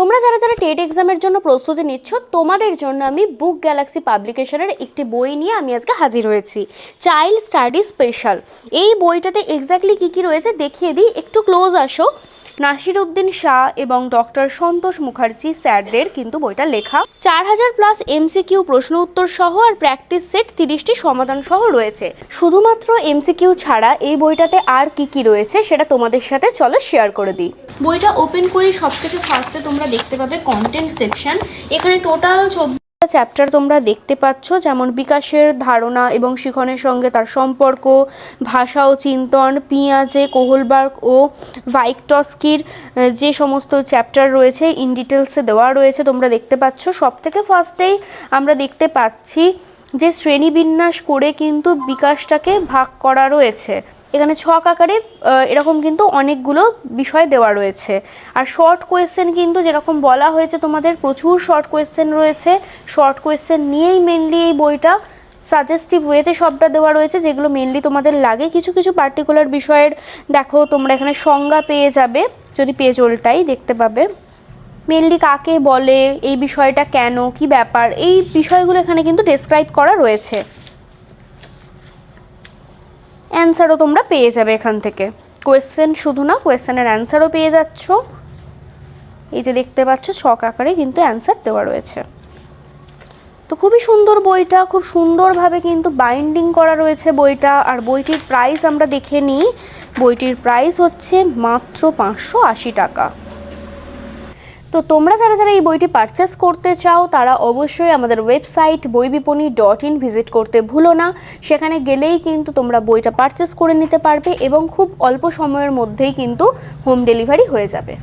তোমরা যারা যারা টেট এক্সামের জন্য প্রস্তুতি নিচ্ছ, তোমাদের জন্য আমি বুক গ্যালাক্সি পাবলিকেশনের একটি বই নিয়ে আমি আজকে হাজির হয়েছি, চাইল্ড স্টাডি স্পেশাল। এই বইটাতে এক্স্যাক্টলি কী কী রয়েছে দেখিয়ে দিই, একটু ক্লোজ আসো। নাসিরউদ্দিন শাহ এবং ডক্টর সন্তোষ মুখার্জি স্যারদের কিন্তু বইটা লেখা। 4000+ এমসিকিউ প্রশ্ন উত্তর সহ আর প্র্যাকটিস সেট 30টি সমাধান সহ রয়েছে। শুধুমাত্র এমসিকিউ ছাড়া এই বইটাতে আর কি কি রয়েছে সেটা তোমাদের সাথে চলো শেয়ার করে দিই। বইটা ওপেন করেই সবথেকে ফার্স্টে তোমরা দেখতে পাবে কন্টেন্ট সেকশন। এখানে টোটাল 24 চ্যাপ্টার তোমরা দেখতে পাচ্ছ, যেমন বিকাশের ধারণা এবং শিখনের সঙ্গে তার সম্পর্ক, ভাষা ও চিন্তন, পিয়াজে, কোহলবার্গ ও ভাইটস্কির যে সমস্ত চ্যাপ্টার রয়েছে ইন ডিটেলসে দেওয়া রয়েছে তোমরা দেখতে পাচ্ছ। সবথেকে ফার্স্টেই আমরা দেখতে পাচ্ছি যে শ্রেণীবিন্যাস করে কিন্তু বিকাশটাকে ভাগ করা রয়েছে। এখানে ছক আকারে এরকম কিন্তু অনেকগুলো বিষয় দেওয়া রয়েছে। আর শর্ট কোয়েশ্চেন কিন্তু যেরকম বলা হয়েছে তোমাদের প্রচুর শর্ট কোয়েশ্চেন রয়েছে। শর্ট কোয়েশ্চেন নিয়েই মেনলি এই বইটা সাজেস্টিভ ওয়েতে সবটা দেওয়া রয়েছে, যেগুলো মেনলি তোমাদের লাগে। কিছু কিছু পার্টিকুলার বিষয়ের দেখো তোমরা এখানে সংজ্ঞা পেয়ে যাবে, যদি পেজ ওল্টাই দেখতে পাবে মেনলি কাকে বলে, এই বিষয়টা কেন, কি ব্যাপার, এই বিষয়গুলো এখানে কিন্তু ডেসক্রাইব করা রয়েছে। অ্যান্সারও তোমরা পেয়ে যাবে এখান থেকে। কোয়েশ্চেন শুধু না, কোয়েশ্চেনের অ্যান্সারও পেয়ে যাচ্ছ। এই যে দেখতে পাচ্ছ ছক আকারে কিন্তু অ্যান্সার দেওয়া রয়েছে। তো খুবই সুন্দর বইটা, খুব সুন্দরভাবে কিন্তু বাইন্ডিং করা রয়েছে বইটা। আর বইটির প্রাইস আমরা দেখে নিই। বইটির প্রাইস হচ্ছে মাত্র 580 টাকা। তো তোমরা যারা যারা এই বইটি পারচেস করতে চাও তারা অবশ্যই আমাদের ওয়েবসাইট boibiponi.in ভিজিট করতে ভুলো না। সেখানে গেলেই কিন্তু তোমরা বইটা পারচেস করে নিতে পারবে এবং খুব অল্প সময়ের মধ্যেই কিন্তু হোম ডেলিভারি হয়ে যাবে।